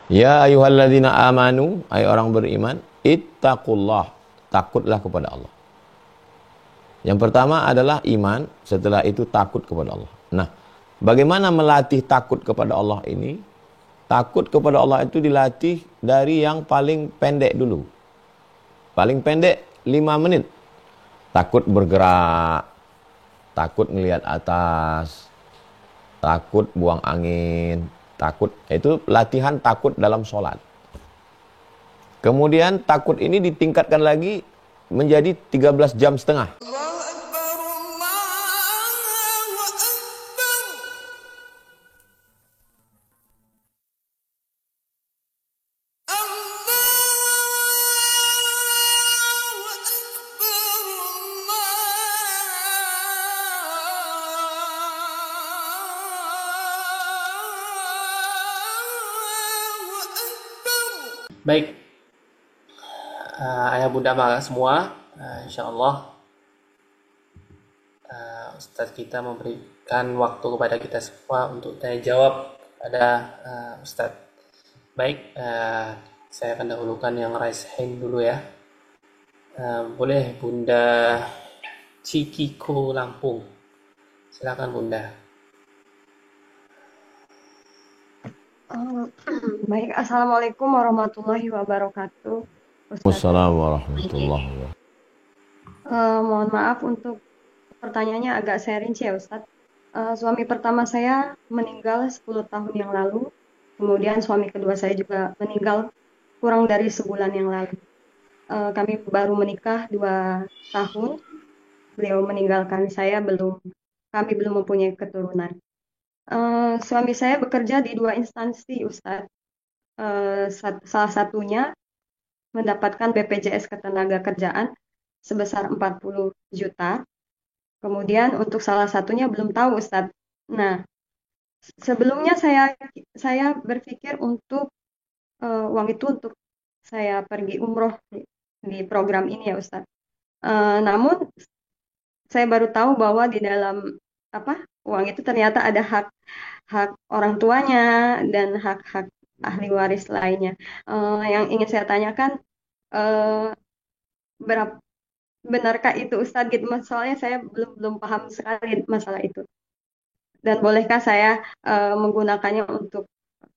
Ya ayyuhalladzina amanu, ay orang beriman, ittaqullah, takutlah kepada Allah. Yang pertama adalah iman, setelah itu takut kepada Allah. Nah, bagaimana melatih takut kepada Allah ini? Takut kepada Allah itu dilatih dari yang paling pendek dulu. Paling pendek 5 menit. Takut bergerak, takut ngelihat atas, takut buang angin, takut. Itu latihan takut dalam sholat. Kemudian takut ini ditingkatkan lagi menjadi 13 jam setengah. Baik, ayah bunda mara semua, insya Allah Ustadz kita memberikan waktu kepada kita semua untuk tanya jawab pada Ustadz. Baik, saya akan dahulukan yang raise hand dulu ya. Boleh Bunda Cikiko Lampung, silakan Bunda. Baik, Assalamualaikum warahmatullahi wabarakatuh. Wassalamualaikum warahmatullahi wabarakatuh. Mohon maaf untuk pertanyaannya agak saya rinci ya Ustadz. Suami pertama saya meninggal 10 tahun yang lalu. Kemudian suami kedua saya juga meninggal kurang dari sebulan yang lalu. Kami baru menikah 2 tahun. Beliau meninggalkan saya, kami belum mempunyai keturunan. Suami saya bekerja di 2 instansi Ustadz. Salah satunya mendapatkan BPJS Ketenagakerjaan sebesar 40 juta. Kemudian untuk salah satunya belum tahu Ustadz. Nah, sebelumnya saya berpikir untuk uang itu untuk saya pergi umroh di program ini ya Ustadz. Namun saya baru tahu bahwa di dalam uang itu ternyata ada hak orang tuanya dan hak ahli waris lainnya. Yang ingin saya tanyakan, benarkah itu Ustadz gitu? Soalnya saya belum paham sekali masalah itu. Dan bolehkah saya menggunakannya untuk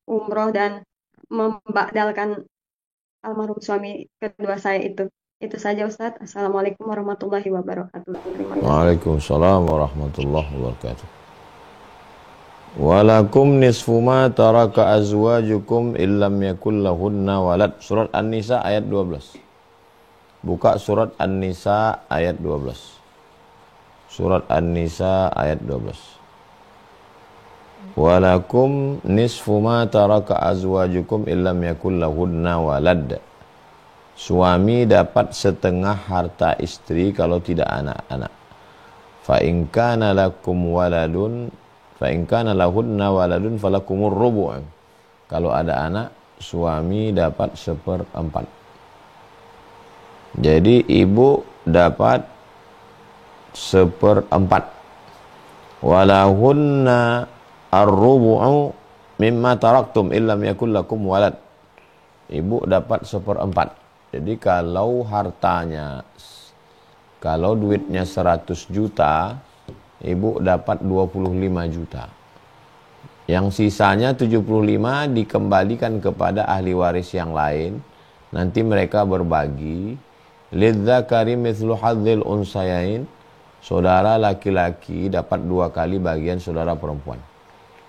umroh dan membadalkan almarhum suami kedua saya itu? Itu saja Ustadz. Assalamualaikum warahmatullahi wabarakatuh. Waalaikumsalam warahmatullahi wabarakatuh. Walakum nisfu ma taraka azwajukum illam yakul lahunna walad. Surat An-Nisa ayat 12. Buka surat An-Nisa ayat 12. Surat An-Nisa ayat 12. Walakum nisfu ma taraka azwajukum illam yakul lahunna walad. Suami dapat setengah harta istri kalau tidak anak-anak. Fa in kana lakum waladun, fa in kana lahunna waladun falakumur rubu'. Kalau ada anak, suami dapat 1/4. Jadi ibu dapat 1/4. Walahunna ar-rubu'u mimma taraktum illam yakul lakum walad. Ibu dapat 1/4. Jadi kalau hartanya, kalau duitnya 100 juta, ibu dapat 25 juta. Yang sisanya 75 dikembalikan kepada ahli waris yang lain. Nanti mereka berbagi. Lidzakari mithlu hadzil unsayain. Saudara laki-laki dapat 2 kali bagian saudara perempuan.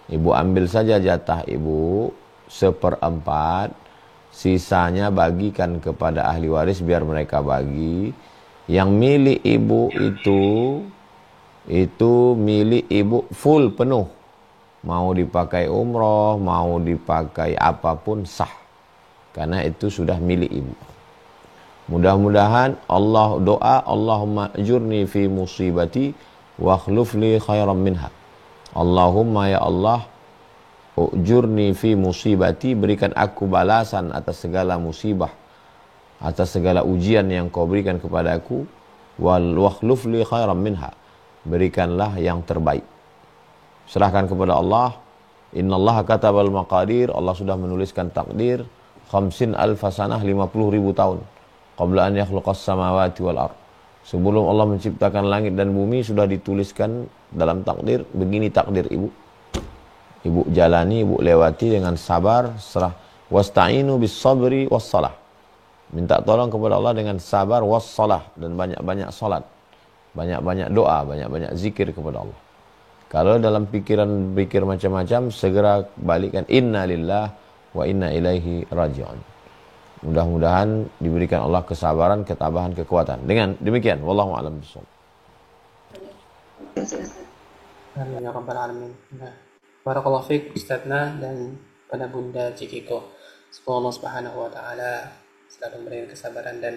Ibu ambil saja jatah ibu 1/4. Sisanya bagikan kepada ahli waris biar mereka bagi. Yang milik ibu itu milik ibu full penuh. Mau dipakai umroh, mau dipakai apapun sah. Karena itu sudah milik ibu. Mudah-mudahan Allah doa, Allahumma ajurni fi musibati wa akhlufli khairan minha. Allahumma ya Allah, ujurni fi musibati, berikan aku balasan atas segala musibah, atas segala ujian yang kau berikan kepada aku. Wal wakhlufli khairan minha, berikanlah yang terbaik. Serahkan kepada Allah. Innallaha katabal maqadir, Allah sudah menuliskan takdir 50 alfasanah 50.000 tahun. Qabla an yakhluqas samawati wal ard. Sebelum Allah menciptakan langit dan bumi sudah dituliskan dalam takdir. Begini takdir ibu. Ibu jalani, ibu lewati dengan sabar, serah. Wasta'inu bis sabri was salah. Minta tolong kepada Allah dengan sabar was salah, dan banyak-banyak salat. Banyak-banyak doa, banyak-banyak zikir kepada Allah. Kalau dalam pikiran pikir macam-macam, segera balikkan inna lillah wa inna ilaihi raji'un. Mudah-mudahan diberikan Allah kesabaran, ketabahan, kekuatan. Dengan demikian, wallahu a'lam bishawab. Amin ya rabbal alamin. Nah, barakallahu fiik Ustadzna dan pada Bunda Cikiko. Semoga Allah Subhanahu wa taala selalu memberikan kesabaran dan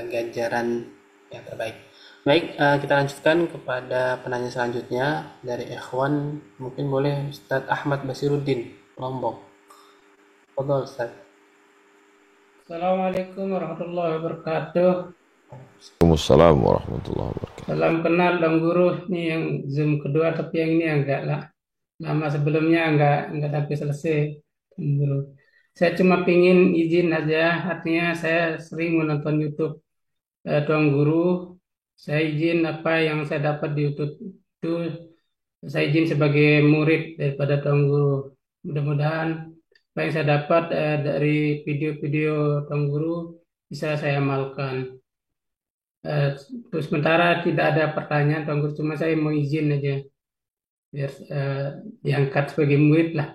ganjaran yang terbaik. Baik, kita lanjutkan kepada penanya selanjutnya dari ikhwan. Mungkin boleh Ustadz Ahmad Basiruddin, Lombok. Fadhol Ustadz. Assalamualaikum warahmatullahi wabarakatuh. Waalaikumsalam warahmatullahi wabarakatuh. Salam kenal Bang Guru. Ini yang Zoom kedua, tapi yang ini agak lama sebelumnya enggak sampai selesai, Bang Guru. Saya cuma pingin izin aja, artinya saya sering menonton YouTube Tuan Guru. Saya izin apa yang saya dapat di YouTube itu, saya izin sebagai murid daripada Tuan Guru. Mudah-mudahan apa yang saya dapat dari video-video Tuan Guru bisa saya amalkan. Terus sementara tidak ada pertanyaan Tuan Guru, cuma saya mau izin aja biar diangkat sebagai murid lah,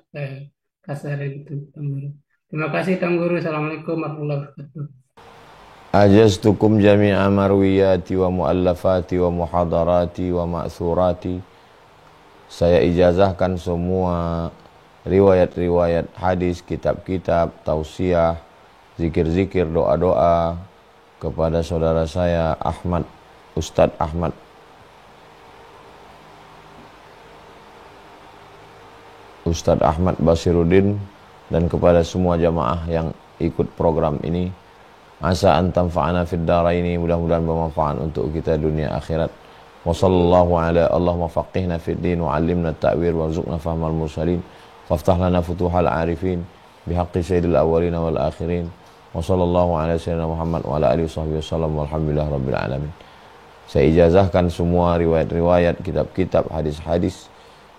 kasar gitu Tuan Guru. Terima kasih Tuan Guru. Assalamualaikum warahmatullahi wabarakatuh. Ajaztukum jami'a marwiyati wa muallafati wa muhadarati wa ma'thurati. Saya ijazahkan semua riwayat-riwayat hadis, kitab-kitab, tausiah, zikir-zikir, doa-doa kepada saudara saya Ahmad, Ustadz Ahmad Basiruddin, dan kepada semua jamaah yang ikut program ini. Asa antam fa'ana fid daraini, mudah-mudahan bermanfaat untuk kita dunia akhirat. Wa sallallahu ala Allahumma faqihna fid din wa 'allimna at-ta'wil warzuqna fahmal mursalin. Waftah lana futuhal arifin bihaqqi sayyidil awwalin wal akhirin. Wa sallallahu ala sayyidina Muhammad wa ala alihi wasallam walhamdulillah rabbil alamin. Saya ijazahkan semua riwayat-riwayat, kitab-kitab, hadis-hadis.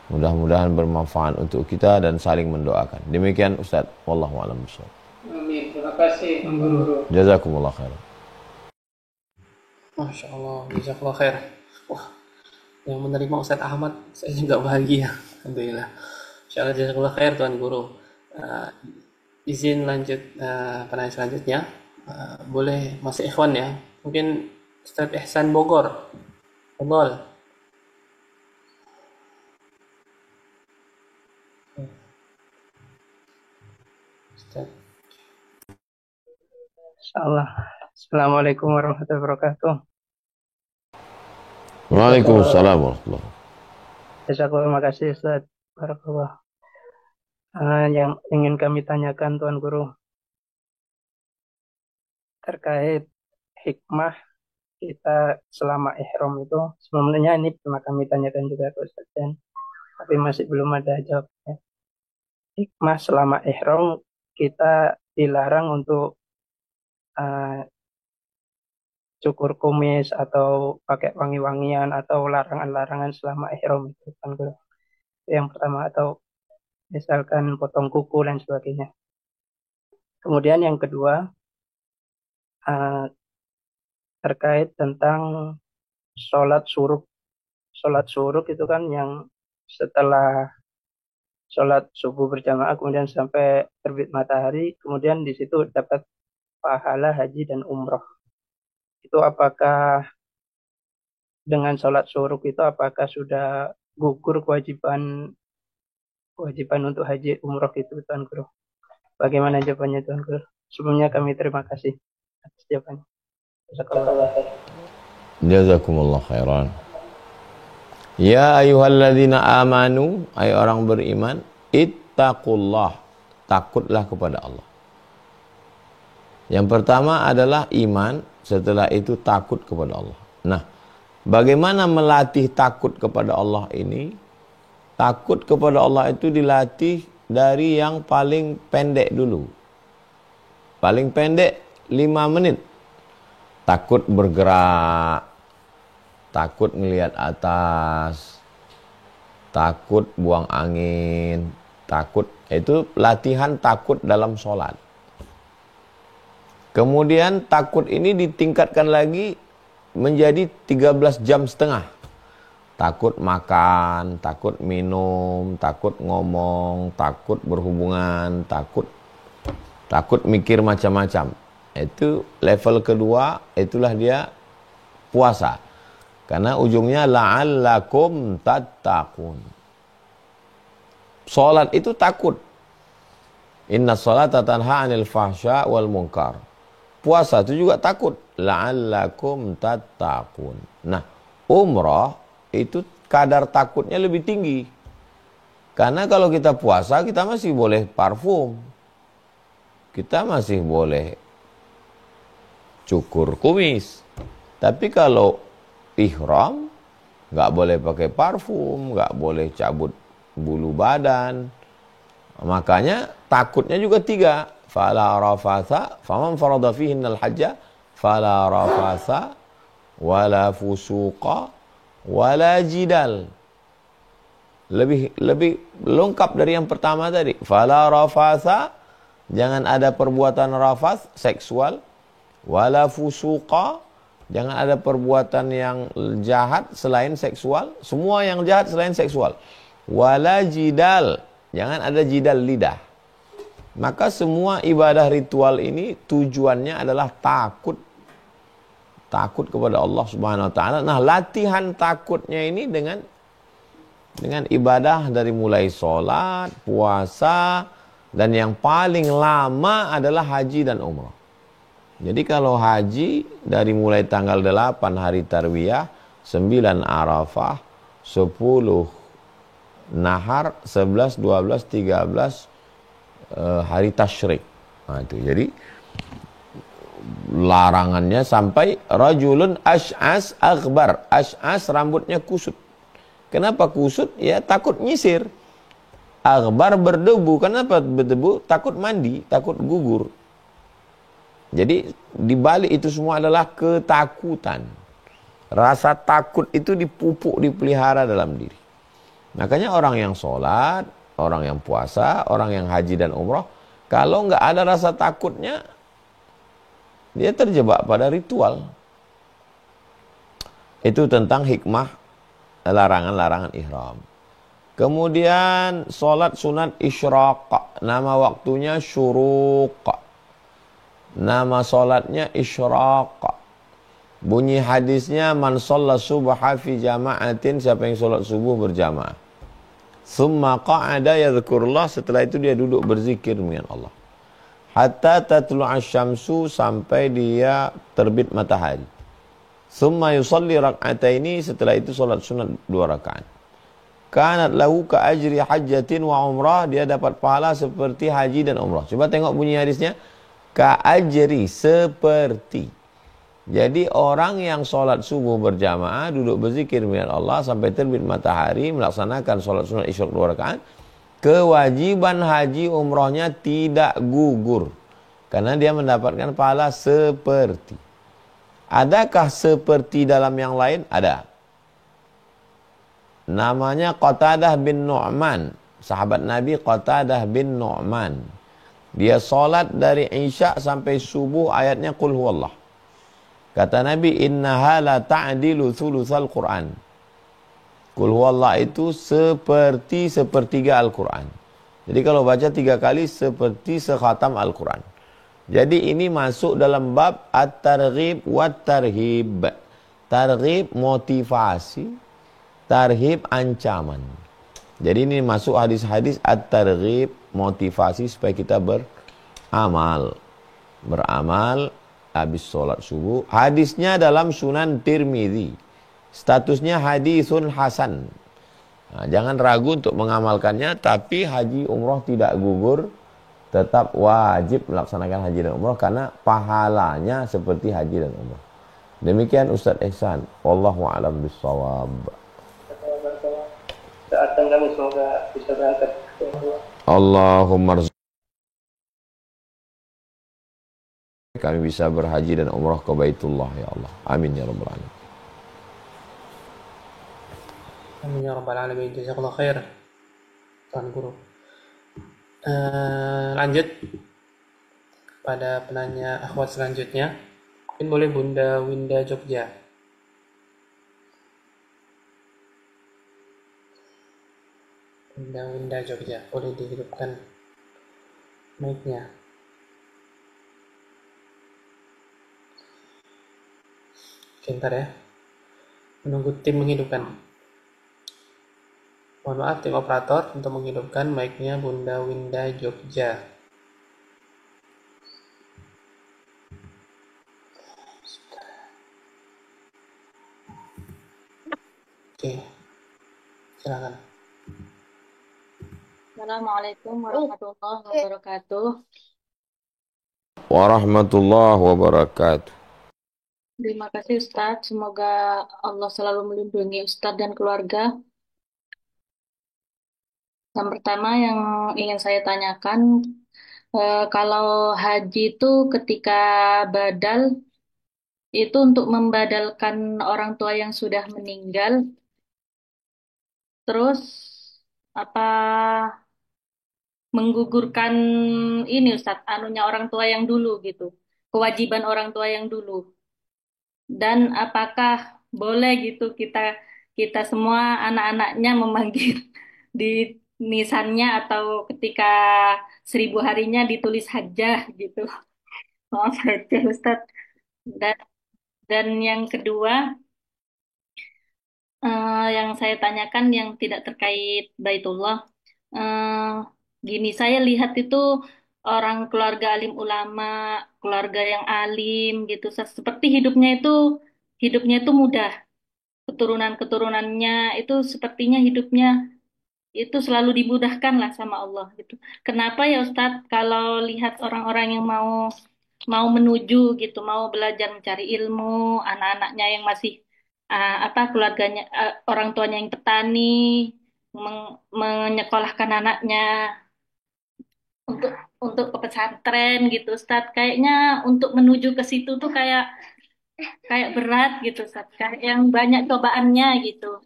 Mudah-mudahan bermanfaat untuk kita dan saling mendoakan. Demikian Ustaz, wallahu a'lam bishawab. Amin. Terima kasih Bang Guru. Jazakumullah khairan. Masya Allah, jazakallah khair. Wah, yang menerima Ustadz Ahmad, saya juga bahagia. Alhamdulillah. Insya Allah jazakallah khair Tuan Guru. Izin lanjut penanya selanjutnya. Boleh masih ikhwan ya. Mungkin Ustadz Ihsan Bogor. Fadhol. Ustadz. Insyaallah. Assalamualaikum warahmatullahi wabarakatuh. Waalaikumsalam warahmatullahi wabarakatuh. Terima kasih Ustaz. Barakallah. Yang ingin kami tanyakan Tuan Guru terkait hikmah kita selama ihram itu, sebenarnya ini pernah kami tanyakan juga ke Ustaz, tapi masih belum ada jawabnya. Hikmah selama ihram kita dilarang untuk cukur kumis atau pakai wangi-wangian atau larangan-larangan selama ihram itu kan Guru. Yang pertama, atau misalkan potong kuku dan sebagainya. Kemudian yang kedua terkait tentang sholat syuruk. Sholat syuruk itu kan yang setelah sholat subuh berjamaah kemudian sampai terbit matahari, kemudian di situ dapat pahala haji dan umroh. Itu apakah dengan sholat syuruk itu apakah sudah gugur kewajiban untuk haji umroh itu Tuan Guru? Bagaimana jawabannya Tuan Guru? Sebelumnya kami terima kasih atas jawabannya. Jazakumullah khairan. Ya ayyuhalladzina amanu, ay orang beriman, ittaqullah, takutlah kepada Allah. Yang pertama adalah iman, setelah itu takut kepada Allah. Nah, bagaimana melatih takut kepada Allah ini? takut kepada Allah itu dilatih dari yang paling pendek dulu. Paling pendek 5 menit. Takut bergerak, takut ngelihat atas, takut buang angin, takut. Itu latihan takut dalam sholat. Kemudian takut ini ditingkatkan lagi menjadi 13 jam setengah. Takut makan, takut minum, takut ngomong, takut berhubungan, takut mikir macam-macam. Itu level kedua, itulah dia puasa. Karena ujungnya la'allakum tattaqun. Salat itu takut. Inna salata tanha 'anil fahsya wal munkar. Puasa itu juga takut. La'allakum tattaqun. Nah, umrah itu kadar takutnya lebih tinggi. Karena kalau kita puasa, kita masih boleh parfum. Kita masih boleh cukur kumis. Tapi kalau ihram, nggak boleh pakai parfum, nggak boleh cabut bulu badan. Makanya takutnya juga 3. Fala rafatha, faman farada fihinnal hajja, fala rafatha, wala fusuqa, wala jidal. Lebih lengkap dari yang pertama tadi. Fala rafatha, jangan ada perbuatan rafath, seksual. Wala fusuqa, jangan ada perbuatan yang jahat selain seksual. Semua yang jahat selain seksual. Wala jidal, jangan ada jidal lidah. Maka semua ibadah ritual ini tujuannya adalah takut kepada Allah Subhanahu wa taala. Nah, latihan takutnya ini dengan ibadah dari mulai sholat, puasa, dan yang paling lama adalah haji dan umrah. Jadi kalau haji dari mulai tanggal 8 hari Tarwiyah, 9 Arafah, 10 Nahar, 11, 12, 13 hari Tasyrik. Nah, itu. Jadi larangannya sampai rajulun ash'as akhbar. Ash'as rambutnya kusut. Kenapa kusut? Ya takut nyisir. Akhbar berdebu. Kenapa berdebu? Takut mandi, takut gugur. Jadi di balik itu semua adalah ketakutan. Rasa takut itu dipupuk, dipelihara dalam diri. Makanya orang yang sholat, orang yang puasa, orang yang haji dan umrah, kalau nggak ada rasa takutnya, dia terjebak pada ritual. Itu tentang hikmah larangan-larangan ihram. Kemudian sholat sunat isyraq, nama waktunya syuruq. Nama sholatnya isyraq. Bunyi hadisnya man shalla subha fi jama'atin, siapa yang sholat subuh berjamaah. Summa qa'ada yadhkurullah, setelah itu dia duduk berzikir dengan Allah. Hatta tatlu'a syamsu, sampai dia terbit matahari. Summa yusalli rak'ataini, setelah itu salat sunat 2 rakaat. Kanat lahu ka ajri hajjatin wa umrah, dia dapat pahala seperti haji dan umrah. Coba tengok bunyi hadisnya. Ka ajri, seperti. Jadi orang yang sholat subuh berjamaah, duduk berzikir dengan Allah sampai terbit matahari, melaksanakan sholat sunat isyraq 2 rakaat, kewajiban haji umrohnya tidak gugur. Karena dia mendapatkan pahala seperti. Adakah seperti dalam yang lain? Ada. Namanya Qatadah bin Nu'man. Sahabat Nabi Qatadah bin Nu'man. Dia sholat dari Isya sampai subuh, ayatnya Qul huwallah. Kata Nabi, innaha la ta'dilu thulutsal Qur'an. Qul huwallah itu seperti sepertiga Al-Quran. Jadi kalau baca 3 kali seperti sekhatam Al-Quran. Jadi ini masuk dalam bab at-targhib wat-tarhib. Targhib motivasi, tarhib ancaman. Jadi ini masuk hadis-hadis at-targhib, motivasi supaya kita beramal. Habis sholat subuh. Hadisnya dalam Sunan Tirmidzi. Statusnya hadisun hasan. Nah, jangan ragu untuk mengamalkannya. Tapi haji umroh tidak gugur. Tetap wajib melaksanakan haji dan umroh. Karena pahalanya seperti haji dan umroh. Demikian Ustaz Ihsan. Wallahu a'lam bishawab. Saat kami semoga bisa berangkat ke Allah. Allahumma kami bisa berhaji dan umrah ke Baitullah ya Allah. Amin ya rabbal alamin. Amin ya rabbal alamin. Jazakallah khair, Tuan Guru. Lanjut pada penanya akhwat selanjutnya. Mungkin boleh Bunda Winda Jogja. Bunda Winda Jogja, boleh dihidupkan mic-nya. Bentar ya, menunggu tim menghidupkan. Mohon maaf tim operator untuk menghidupkan mic-nya Bunda Winda Jogja. Oke, silakan. Assalamualaikum warahmatullahi wabarakatuh. Warahmatullahi wabarakatuh. Terima kasih Ustadz. Semoga Allah selalu melindungi Ustadz dan keluarga. Yang pertama yang ingin saya tanyakan, kalau haji itu ketika badal, itu untuk membadalkan orang tua yang sudah meninggal, terus apa menggugurkan ini Ustadz, anunya orang tua yang dulu gitu, kewajiban orang tua yang dulu. Dan apakah boleh gitu kita kita semua anak-anaknya memanggil di nisannya atau ketika 1000 harinya ditulis hajjah gitu. Maaf ya Ustadz. Dan, dan yang kedua, yang saya tanyakan yang tidak terkait Baitullah. eh, Gini, saya lihat itu orang keluarga alim ulama, keluarga yang alim gitu. Seperti hidupnya itu mudah. Keturunan-keturunannya itu sepertinya hidupnya itu selalu dimudahkan lah sama Allah gitu. Kenapa ya Ustadz kalau lihat orang-orang yang mau mau menuju gitu, mau belajar mencari ilmu, anak-anaknya yang masih apa keluarganya orang tuanya yang petani menyekolahkan anaknya untuk untuk ke pesantren gitu Ustadz. Kayaknya untuk menuju ke situ tuh kayak kayak berat gitu Ustadz. Kayak yang banyak cobaannya gitu.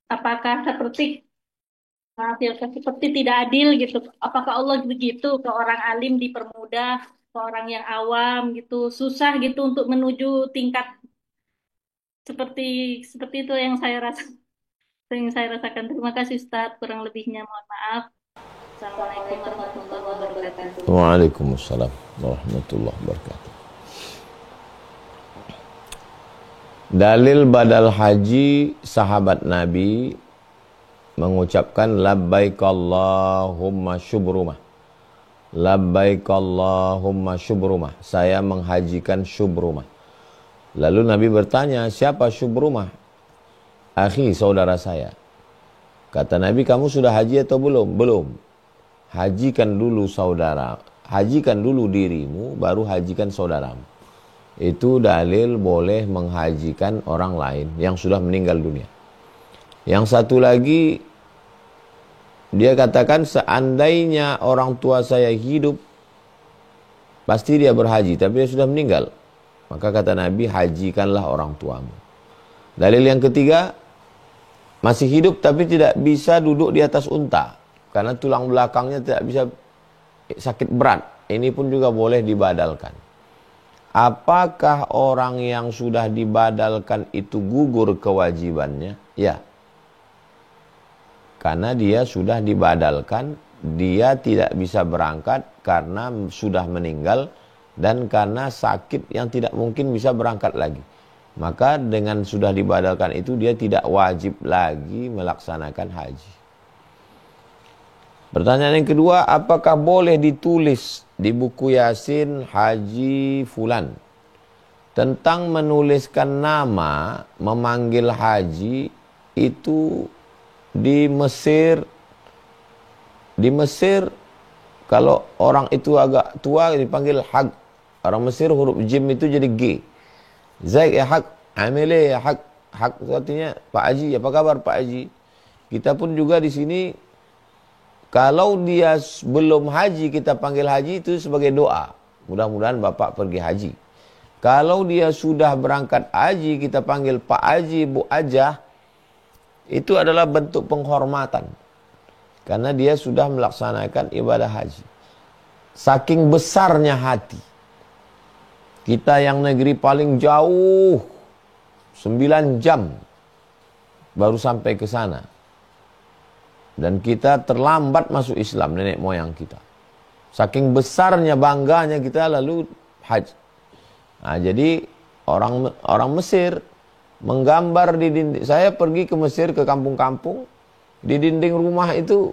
Apakah seperti tidak adil gitu? Apakah Allah begitu ke orang alim dipermudah, ke orang yang awam gitu susah gitu untuk menuju tingkat seperti seperti itu yang saya rasakan. Terima kasih Ustaz. Kurang lebihnya mohon maaf. Assalamualaikum warahmatullahi wabarakatuh. Waalaikumsalam warahmatullahi wabarakatuh. Dalil badal haji sahabat Nabi mengucapkan labbaik Allahumma syubrumah. Labbaik Allahumma syubrumah. Saya menghajikan syubrumah. Lalu Nabi bertanya, siapa syubrumah? Akhi, saudara saya. Kata Nabi, kamu sudah haji atau belum? Belum. Hajikan dulu saudara. Hajikan dulu dirimu, baru hajikan saudaramu. Itu dalil boleh menghajikan orang lain yang sudah meninggal dunia. Yang satu lagi, dia katakan seandainya orang tua saya hidup, pasti dia berhaji, tapi dia sudah meninggal. Maka kata Nabi, hajikanlah orang tuamu. Dalil yang ketiga, masih hidup tapi tidak bisa duduk di atas unta. Karena tulang belakangnya tidak bisa, sakit berat. Ini pun juga boleh dibadalkan. Apakah orang yang sudah dibadalkan itu gugur kewajibannya? Ya. Karena dia sudah dibadalkan, dia tidak bisa berangkat karena sudah meninggal dan karena sakit yang tidak mungkin bisa berangkat lagi. Maka dengan sudah dibadalkan itu dia tidak wajib lagi melaksanakan haji. Pertanyaan yang kedua, apakah boleh ditulis di buku Yasin Haji Fulan? Tentang menuliskan nama, memanggil haji itu di Mesir kalau orang itu agak tua dipanggil haq. Orang Mesir huruf jim itu jadi G. Zaid ya haq, amile ya haq. Haq artinya Pak Haji, apa kabar Pak Haji? Kita pun juga di sini, kalau dia belum haji, kita panggil haji itu sebagai doa. Mudah-mudahan Bapak pergi haji. Kalau dia sudah berangkat haji, kita panggil Pak Haji, Bu Ajah. Itu adalah bentuk penghormatan. Karena dia sudah melaksanakan ibadah haji. Saking besarnya hati. Kita yang negeri paling jauh, 9 jam baru sampai ke sana. Dan kita terlambat masuk Islam, nenek moyang kita. Saking besarnya, bangganya kita lalu haji. Nah, jadi orang Mesir menggambar di dinding. Saya pergi ke Mesir, ke kampung-kampung. Di dinding rumah itu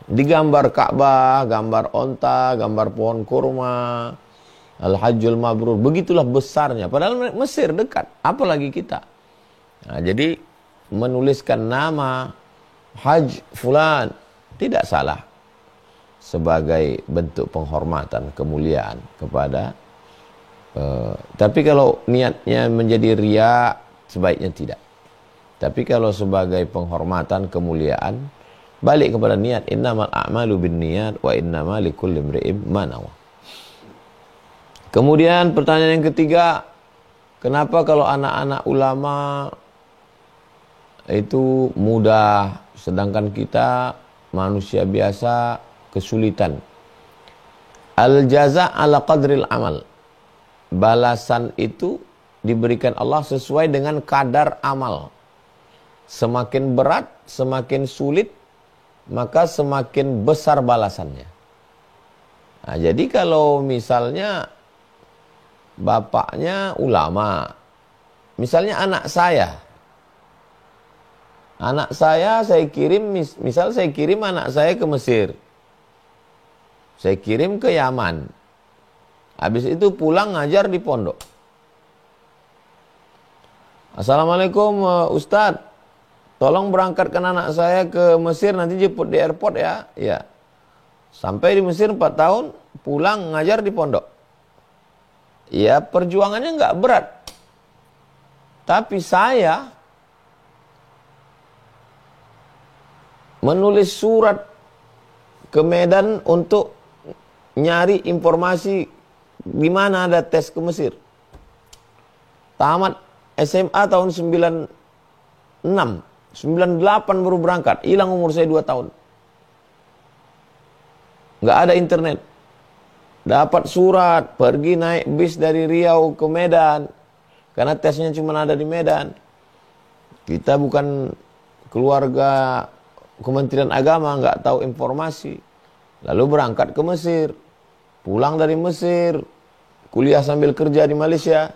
digambar Ka'bah, gambar onta, gambar pohon kurma, Al-Hajjul Mabrur. Begitulah besarnya. Padahal Mesir dekat, apalagi kita. Nah, jadi menuliskan nama Haj Fulan tidak salah, sebagai bentuk penghormatan, kemuliaan kepada. Tapi kalau niatnya menjadi riya, sebaiknya tidak. Tapi kalau sebagai penghormatan, kemuliaan, balik kepada niat. Innamal a'malu binniyat wa innamal likulli imri'in ma nawa. Kemudian pertanyaan yang ketiga, kenapa kalau anak-anak ulama itu mudah, sedangkan kita manusia biasa kesulitan? Al-jaza ala qadril amal. Balasan itu diberikan Allah sesuai dengan kadar amal. Semakin berat, semakin sulit, maka semakin besar balasannya. Nah, jadi kalau misalnya bapaknya ulama, misalnya anak saya kirim, misal saya kirim anak saya ke Mesir, saya kirim ke Yaman, habis itu pulang ngajar di pondok. Assalamualaikum Ustadz, tolong berangkatkan anak saya ke Mesir, nanti jemput di airport ya. Ya. Sampai di Mesir 4 tahun, pulang ngajar di pondok. Ya, perjuangannya nggak berat. Tapi saya menulis surat ke Medan untuk nyari informasi di mana ada tes ke Mesir. Tamat SMA tahun 96, 98 baru berangkat, hilang umur saya 2 tahun. Nggak ada internet. Dapat surat, pergi naik bis dari Riau ke Medan, karena tesnya cuma ada di Medan. Kita bukan keluarga Kementerian Agama, nggak tahu informasi. Lalu berangkat ke Mesir, pulang dari Mesir, kuliah sambil kerja di Malaysia.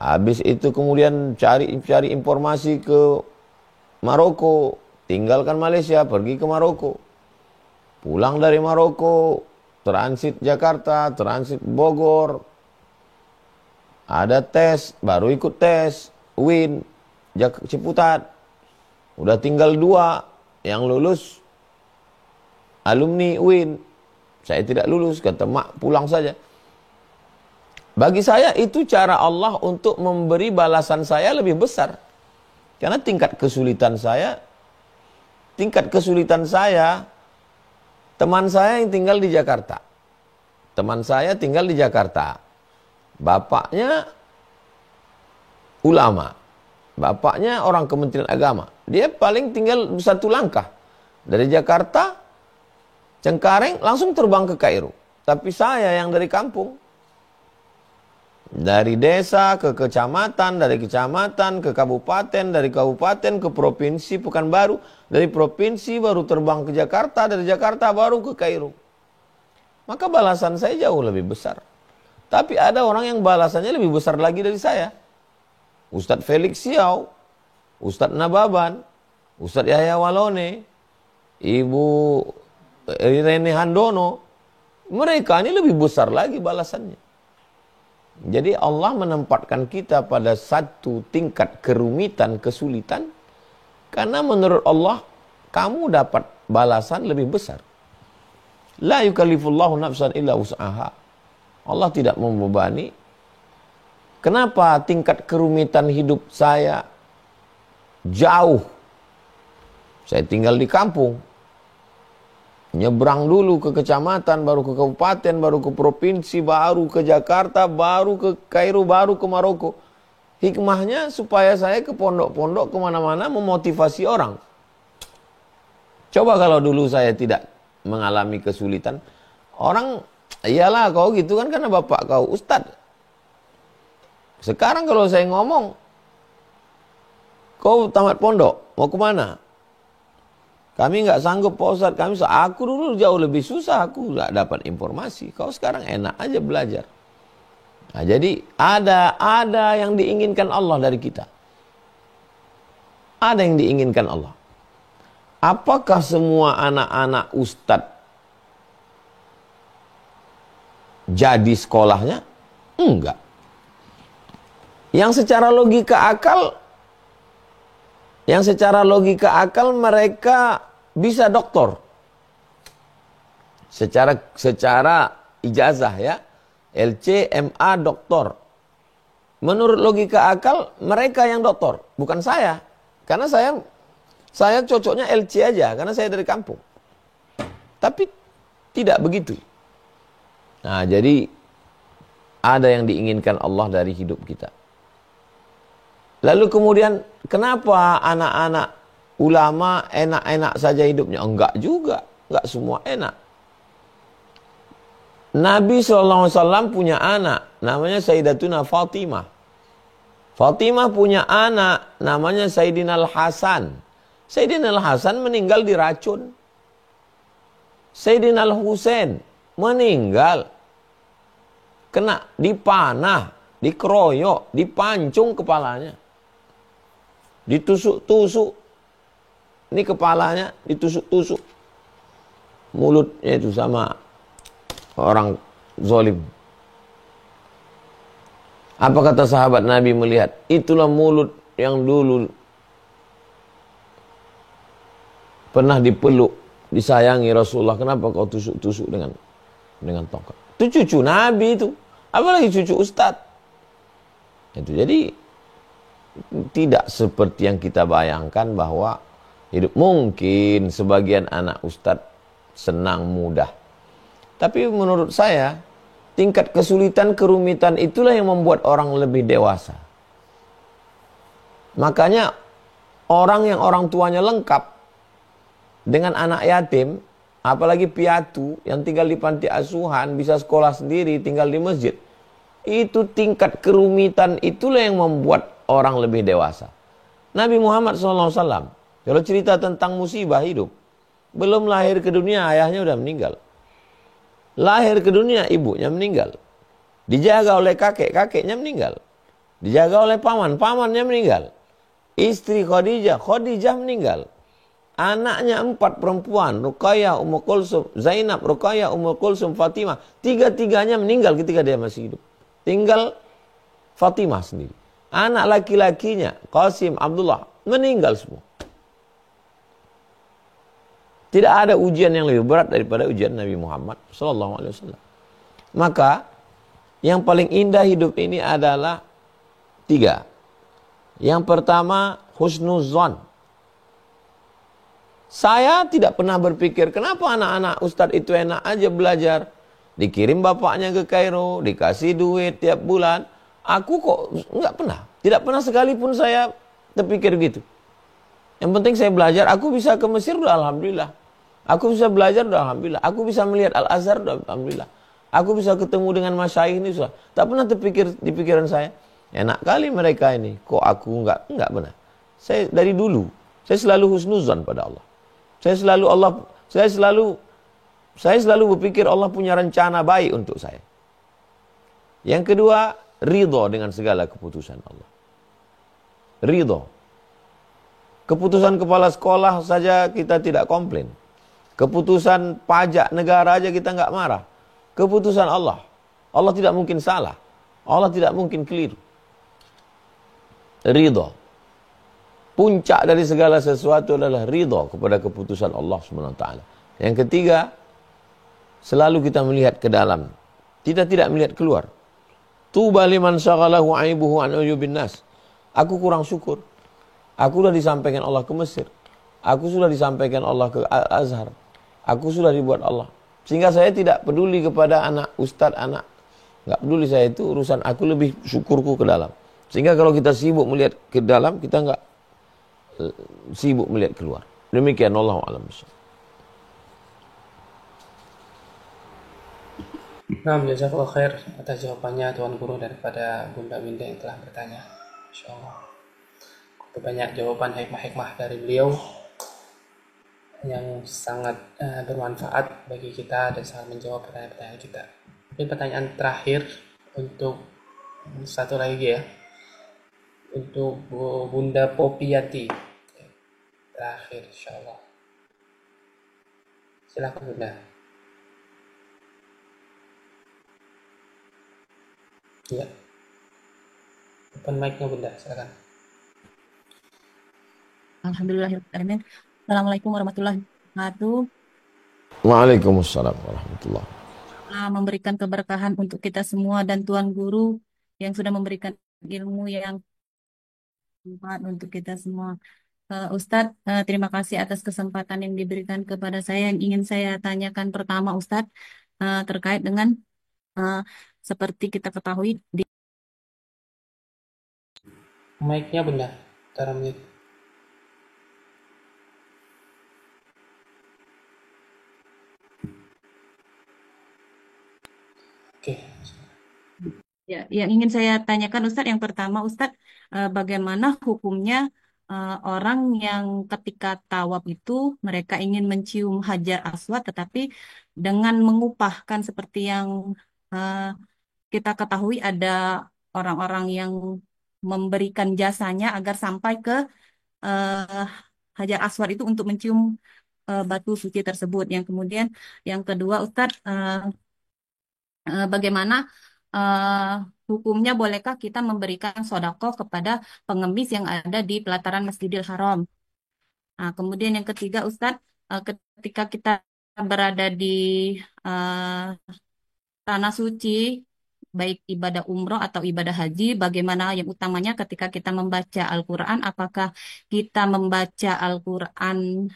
Habis itu kemudian cari informasi ke Maroko, tinggalkan Malaysia, pergi ke Maroko. Pulang dari Maroko, transit Jakarta, transit Bogor. Ada tes, baru ikut tes, UIN, Ciputat. Udah tinggal 2 yang lulus, alumni UIN. Saya tidak lulus, kata mak, pulang saja. Bagi saya itu cara Allah untuk memberi balasan saya lebih besar. Karena tingkat kesulitan saya, teman saya yang tinggal di Jakarta. Teman saya tinggal di Jakarta. Bapaknya ulama. Bapaknya orang Kementerian Agama. Dia paling tinggal 1 langkah. Dari Jakarta, Cengkareng, langsung terbang ke Kairo. Tapi saya yang dari kampung. Dari desa ke kecamatan, dari kecamatan ke kabupaten, dari kabupaten ke provinsi Pekanbaru, dari provinsi baru terbang ke Jakarta, dari Jakarta baru ke Kairo. Maka balasan saya jauh lebih besar. Tapi ada orang yang balasannya lebih besar lagi dari saya. Ustadz Felix Siau, Ustadz Nababan, Ustadz Yahya Walone, Ibu Rene Handono, mereka ini lebih besar lagi balasannya. Jadi Allah menempatkan kita pada satu tingkat kerumitan, kesulitan, karena menurut Allah kamu dapat balasan lebih besar. La yukallifullahu nafsan illa wus'aha. Allah tidak membebani. Kenapa tingkat kerumitan hidup saya jauh Saya tinggal di kampung. Nyebrang dulu ke kecamatan, baru ke kabupaten, baru ke provinsi, baru ke Jakarta, baru ke Kairo, baru ke Maroko. Hikmahnya supaya saya ke pondok-pondok kemana-mana memotivasi orang. Coba kalau dulu saya tidak mengalami kesulitan. Orang, iyalah kau gitu kan karena bapak kau ustadz. Sekarang kalau saya ngomong, kau tamat pondok, mau kemana? Kami nggak sanggup Pak Ustadz, aku dulu jauh lebih susah, aku nggak dapat informasi. Kau sekarang enak aja belajar. Nah, jadi ada yang diinginkan Allah dari kita. Ada yang diinginkan Allah. Apakah semua anak-anak ustadz jadi sekolahnya? Enggak. Yang secara logika akal mereka bisa doktor. Secara ijazah ya. LC, MA, doktor. Menurut logika akal mereka yang doktor, bukan saya. Karena saya cocoknya LC aja karena saya dari kampung. Tapi tidak begitu. Nah, jadi ada yang diinginkan Allah dari hidup kita. Lalu kemudian kenapa anak-anak ulama enak-enak saja hidupnya? Enggak juga, enggak semua enak. Nabi SAW punya anak, namanya Sayyidatuna Fatimah. Fatimah punya anak, namanya Sayyidina Al-Hasan. Sayyidina Al-Hasan meninggal diracun. Sayyidina Al-Husain meninggal. Kena dipanah, dikeroyok, dipancung kepalanya. Ditusuk-tusuk. Ini kepalanya ditusuk-tusuk. Mulutnya itu sama orang zalim. Apa kata sahabat Nabi melihat? Itulah mulut yang dulu pernah dipeluk, disayangi Rasulullah. Kenapa kau tusuk-tusuk dengan tongkat? Itu cucu Nabi itu. Apalagi cucu Ustadz. Itu jadi tidak seperti yang kita bayangkan bahwa hidup mungkin sebagian anak Ustadz senang mudah. Tapi menurut saya, tingkat kesulitan, kerumitan itulah yang membuat orang lebih dewasa. Makanya orang tuanya lengkap dengan anak yatim, apalagi piatu yang tinggal di panti asuhan, bisa sekolah sendiri, tinggal di masjid. Itu tingkat kerumitan itulah yang membuat orang lebih dewasa. Nabi Muhammad SAW, kalau cerita tentang musibah hidup, belum lahir ke dunia ayahnya udah meninggal. Lahir ke dunia ibunya meninggal. Dijaga oleh kakeknya meninggal. Dijaga oleh pamannya meninggal. Istri Khadijah meninggal. Anaknya 4 perempuan, Ruqayyah, Ummu Kulsum, Zainab, Ruqayyah, Ummu Kulsum, Fatimah. Tiga-tiganya meninggal ketika dia masih hidup. Tinggal Fatimah sendiri. Anak laki-lakinya, Qasim, Abdullah, meninggal semua. Tidak ada ujian yang lebih berat daripada ujian Nabi Muhammad SAW. Maka yang paling indah hidup ini adalah 3. Yang pertama, husnuzon. Saya tidak pernah berpikir kenapa anak-anak ustadz itu enak aja belajar. Dikirim bapaknya ke Kairo, dikasih duit tiap bulan. Aku kok enggak pernah. Tidak pernah sekalipun saya terpikir gitu. Yang penting saya belajar, aku bisa ke Mesir udah alhamdulillah. Aku bisa belajar udah alhamdulillah. Aku bisa melihat Al-Azhar udah alhamdulillah. Aku bisa ketemu dengan masyayikh ini sudah. Tak pernah terpikir di pikiran saya, enak kali mereka ini. Kok aku enggak benar. Saya dari dulu, saya selalu husnuzan pada Allah. Saya selalu berpikir Allah punya rencana baik untuk saya. Yang kedua, ridho dengan segala keputusan Allah. Ridho. Keputusan kepala sekolah saja kita tidak komplain. Keputusan pajak negara aja kita nggak marah. Keputusan Allah. Allah tidak mungkin salah. Allah tidak mungkin keliru. Ridho. Puncak dari segala sesuatu adalah ridho kepada keputusan Allah SWT. Yang ketiga, selalu kita melihat ke dalam. Kita tidak melihat keluar. Tuba liman syaghalahu aibuhu an uyubin nas. Aku kurang syukur. Aku sudah disampaikan Allah ke Mesir. Aku sudah disampaikan Allah ke Al-Azhar. Aku sudah dibuat Allah. Sehingga saya tidak peduli kepada anak, ustadz, anak. Nggak peduli saya, itu urusan aku, lebih syukurku ke dalam. Sehingga kalau kita sibuk melihat ke dalam, kita nggak sibuk melihat keluar. Demikian, Allahu a'lam. Nah, jazakallah khair atas jawabannya Tuan Guru daripada Bunda Winda yang telah bertanya. Insyaallah. Banyak jawaban hikmah-hikmah dari beliau yang sangat bermanfaat bagi kita dan sangat menjawab pertanyaan-pertanyaan kita. Ini pertanyaan terakhir untuk satu lagi ya, untuk Bunda Popiati. Terakhir, insyaallah. Silakan Bunda. Ya. Open mic-nya Bunda, silakan. Alhamdulillahirrahmanirrahim. Assalamualaikum warahmatullahi wabarakatuh. Waalaikumsalam warahmatullahi wabarakatuh. Memberikan keberkahan untuk kita semua dan Tuan Guru yang sudah memberikan ilmu yang bermanfaat untuk kita semua. Ustadz, terima kasih atas kesempatan yang diberikan kepada saya. Yang ingin saya tanyakan pertama, Ustadz, terkait dengan seperti kita ketahui di Mic-nya Bunda, taruh menit. Oke. Ya, yang ingin saya tanyakan Ustadz, yang pertama Ustadz, bagaimana hukumnya orang yang ketika tawaf itu mereka ingin mencium Hajar Aswad tetapi dengan mengupahkan seperti yang kita ketahui ada orang-orang yang memberikan jasanya agar sampai ke Hajar Aswad itu untuk mencium batu suci tersebut. Yang kemudian yang kedua Ustadz, bagaimana hukumnya, bolehkah kita memberikan sodako kepada pengemis yang ada di pelataran Masjidil Haram? Nah, kemudian yang ketiga Ustadz, ketika kita berada di tanah suci, baik ibadah umroh atau ibadah haji, bagaimana yang utamanya ketika kita membaca Al-Quran, apakah kita membaca Al-Quran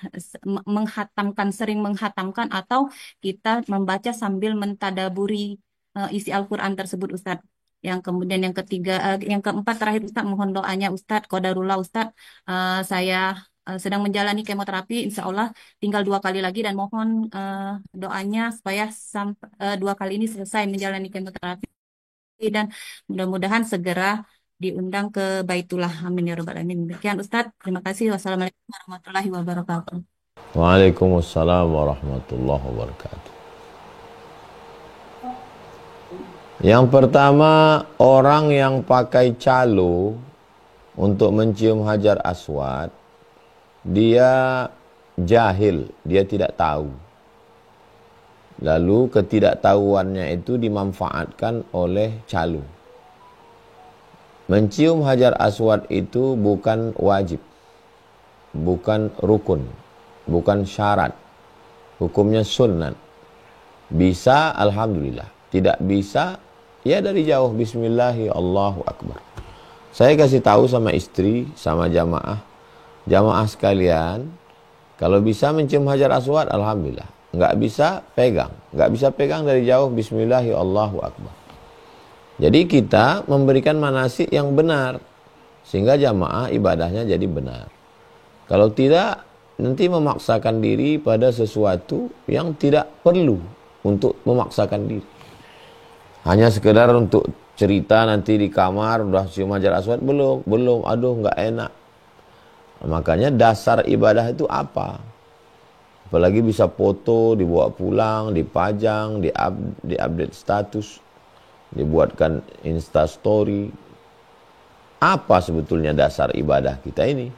sering menghatamkan, atau kita membaca sambil mentadaburi isi Al-Quran tersebut Ustadz. Yang kemudian yang ketiga, yang keempat terakhir Ustadz, mohon doanya Ustadz, qadarullah Ustadz, saya sedang menjalani kemoterapi, insya Allah tinggal 2 kali lagi, dan mohon doanya supaya 2 kali ini selesai menjalani kemoterapi dan mudah-mudahan segera diundang ke Baitullah. Amin ya rabbal alamin. Demikian Ustadz, terima kasih. Wassalamualaikum warahmatullahi wabarakatuh. Waalaikumsalam warahmatullahi wabarakatuh. Yang pertama, orang yang pakai calo untuk mencium Hajar Aswad, dia jahil, dia tidak tahu. Lalu ketidaktahuannya itu dimanfaatkan oleh calo. Mencium Hajar Aswad itu bukan wajib, bukan rukun, bukan syarat. Hukumnya sunat. Bisa, alhamdulillah. Tidak bisa, ya dari jauh, bismillahi Allahu akbar. Saya kasih tahu sama istri, sama jamaah sekalian, kalau bisa mencium Hajar Aswad, alhamdulillah. Nggak bisa pegang dari jauh, bismillahi Allahu akbar. Jadi kita memberikan manasik yang benar, sehingga jamaah ibadahnya jadi benar. Kalau tidak, nanti memaksakan diri pada sesuatu yang tidak perlu untuk memaksakan diri. Hanya sekedar untuk cerita nanti di kamar, udah cium Hajar Aswad, belum, aduh nggak enak. Makanya dasar ibadah itu apa? Apalagi bisa foto, dibawa pulang, dipajang, diupdate status, dibuatkan instastory. Apa sebetulnya dasar ibadah kita ini?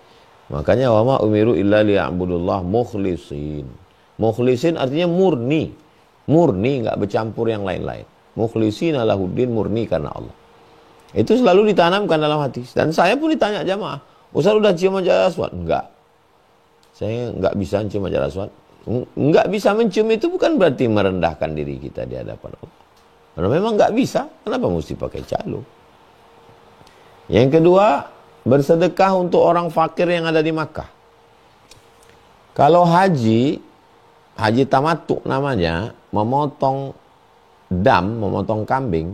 Makanya wa ma umiru illa liya'budullah mukhlisin. Mukhlisin artinya murni. Murni, enggak bercampur yang lain-lain. Mukhlishina lahuddin, murni karena Allah. Itu selalu ditanamkan dalam hati. Dan saya pun ditanya jamaah, Ustaz udah cium Hajar Aswad? Enggak. Saya enggak bisa cium Hajar Aswad. Enggak bisa mencium itu bukan berarti merendahkan diri kita di hadapan Allah. Karena memang enggak bisa, kenapa mesti pakai calo? Yang kedua, bersedekah untuk orang fakir yang ada di Makkah. Kalau haji tamattu namanya, memotong memotong kambing,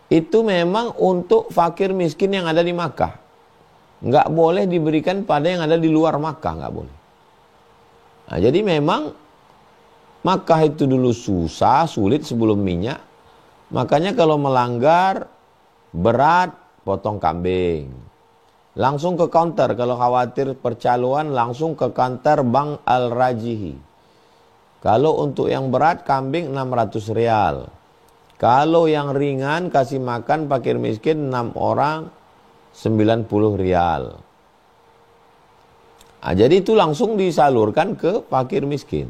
itu memang untuk fakir miskin yang ada di Makkah. Nggak boleh diberikan pada yang ada di luar Makkah, nggak boleh. Nah, jadi memang Makkah itu dulu sulit sebelum minyak. Makanya kalau melanggar berat, potong kambing. Langsung ke counter, kalau khawatir percaluan langsung ke counter Bank Al-Rajihi. Kalau untuk yang berat kambing 600 rial. Kalau yang ringan kasih makan fakir miskin 6 orang 90 rial. Nah, jadi itu langsung disalurkan ke fakir miskin.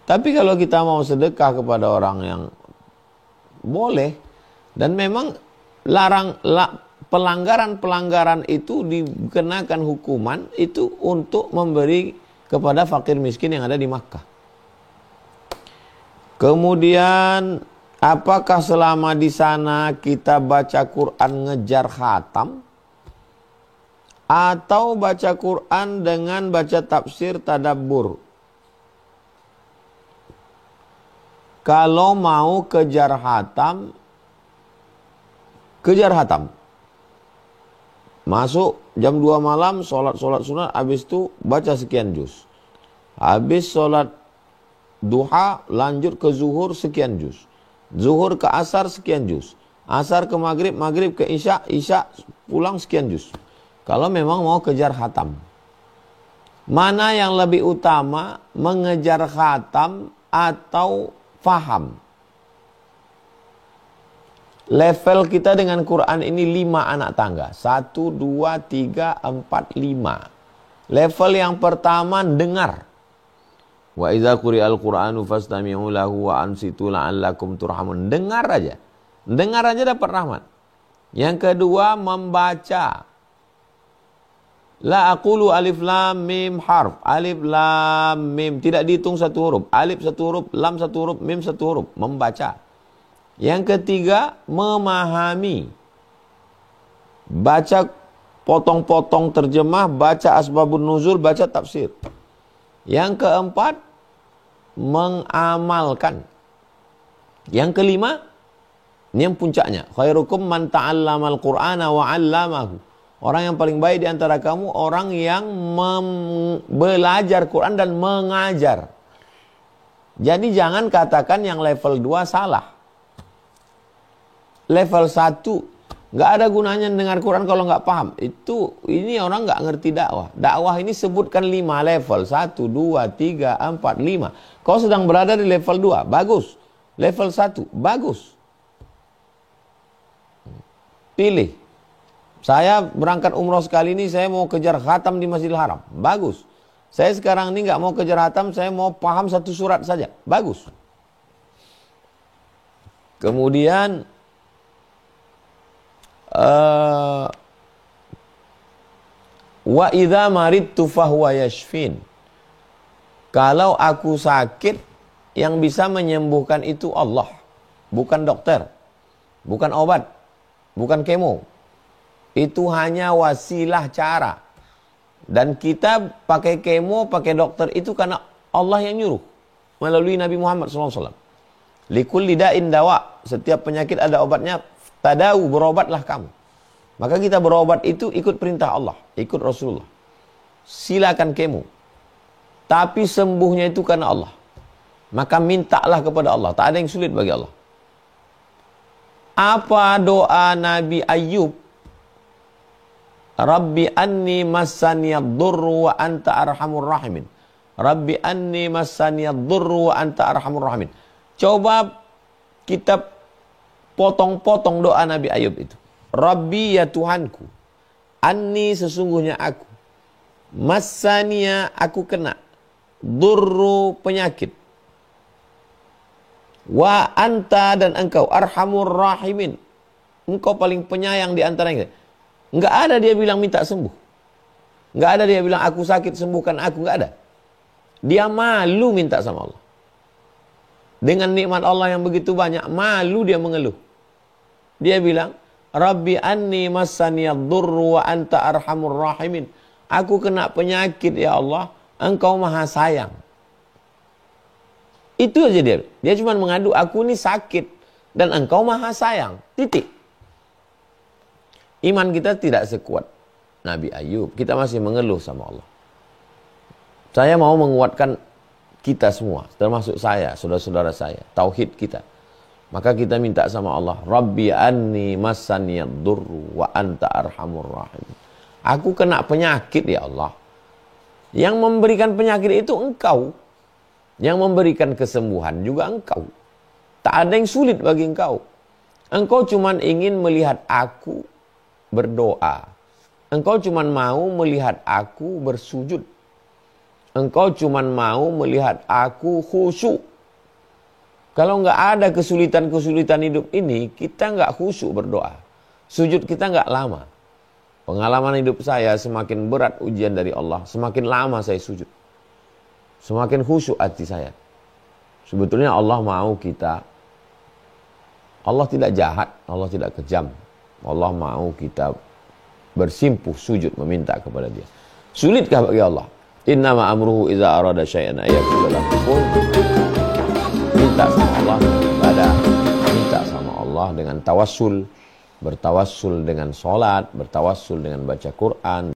Tapi kalau kita mau sedekah kepada orang yang boleh, dan memang pelanggaran itu dikenakan hukuman itu untuk memberi kepada fakir miskin yang ada di Makkah. Kemudian apakah selama di sana kita baca Quran ngejar khatam atau baca Quran dengan baca tafsir tadabbur? Kalau mau kejar hatam. Masuk jam 2 malam, sholat sunat, habis itu baca sekian juz. Habis sholat duha, lanjut ke zuhur sekian juz. Zuhur ke asar sekian juz. Asar ke maghrib, maghrib ke isya, isya pulang sekian juz. Kalau memang mau kejar khatam. Mana yang lebih utama, mengejar khatam atau faham? Level kita dengan Quran ini 5 anak tangga. 1, 2, 3, 4, 5. Level yang pertama dengar. Wa idza quri'al Qur'anu fastami'u lahu wa ansitu la'allakum turhamun. Dengar aja. Dengar aja dapat rahmat. Yang kedua membaca. La aqulu alif lam mim harf. Alif lam mim. Tidak dihitung satu huruf. Alif satu huruf, lam satu huruf, mim satu huruf. Membaca. Yang ketiga, memahami. Baca potong-potong terjemah, baca asbabun nuzul, baca tafsir. Yang keempat, mengamalkan. Yang kelima, ini yang puncaknya. Khairukum man ta'allamal Qur'ana wa 'allamahu. Orang yang paling baik di antara kamu, orang yang belajar Quran dan mengajar. Jadi jangan katakan yang level 2 salah. Level 1 nggak ada gunanya dengar Quran kalau nggak paham. Ini orang nggak ngerti dakwah. Dakwah ini sebutkan 5 level. 1, 2, 3, 4, 5. Kau sedang berada di level 2, bagus. Level 1, bagus. Pilih. Saya berangkat umroh sekali ini, saya mau kejar khatam di Masjidil Haram. Bagus. Saya sekarang ini nggak mau kejar khatam, saya mau paham 1 surat saja. Bagus. Kemudian wa idza maridtu fahuwa yashfin. Kalau aku sakit, yang bisa menyembuhkan itu Allah, bukan dokter, bukan obat, bukan kemo. Itu hanya wasilah cara. Dan kita pakai kemo, pakai dokter itu karena Allah yang nyuruh melalui Nabi Muhammad SAW. Likulli da'in dawa. Setiap penyakit ada obatnya. Tadawu, berobatlah kamu. Maka kita berobat itu ikut perintah Allah, ikut Rasulullah. Silakan kemo. Tapi sembuhnya itu karena Allah. Maka mintalah kepada Allah. Tak ada yang sulit bagi Allah. Apa doa Nabi Ayyub? Rabbi anni massaniyad-durru wa anta arhamur rahimin. Rabbi anni massaniyad-durru wa anta arhamur rahimin. Coba kita potong-potong doa Nabi Ayub itu. Rabbi ya Tuhanku. Anni sesungguhnya aku. Massania aku kena. Durru penyakit. Wa anta dan engkau. Arhamur rahimin. Engkau paling penyayang di antara kita. Enggak ada dia bilang minta sembuh. Enggak ada dia bilang aku sakit sembuhkan aku. Enggak ada. Dia malu minta sama Allah. Dengan nikmat Allah yang begitu banyak, malu dia mengeluh. Dia bilang, Rabbi anni massaniyad-durru wa anta arhamur rahimin. Aku kena penyakit ya Allah, Engkau maha sayang. Itu aja dia. Dia cuma mengadu, aku ini sakit dan engkau maha sayang. Titik. Iman kita tidak sekuat Nabi Ayub. Kita masih mengeluh sama Allah. Saya mau menguatkan kita semua, termasuk saya, saudara-saudara saya, tauhid kita. Maka kita minta sama Allah, Rabbi anni massaniyad durru wa anta arhamur rahim. Aku kena penyakit ya Allah. Yang memberikan penyakit itu engkau. Yang memberikan kesembuhan juga engkau. Tak ada yang sulit bagi engkau. Engkau cuma ingin melihat aku berdoa. Engkau cuma mau melihat aku bersujud. Engkau cuma mau melihat aku khusyuk. Kalau nggak ada kesulitan-kesulitan hidup ini, kita nggak khusyuk berdoa. Sujud kita nggak lama. Pengalaman hidup saya semakin berat ujian dari Allah, semakin lama saya sujud. Semakin khusyuk hati saya. Sebetulnya Allah mau kita. Allah tidak jahat, Allah tidak kejam. Allah mau kita bersimpuh sujud meminta kepada Dia. Sulitkah bagi Allah? Innama amruhu idza arada syai'an ayaqula lahu kun. Minta sama Allah ibadah, minta sama Allah dengan tawassul, bertawassul dengan salat, bertawassul dengan baca Quran.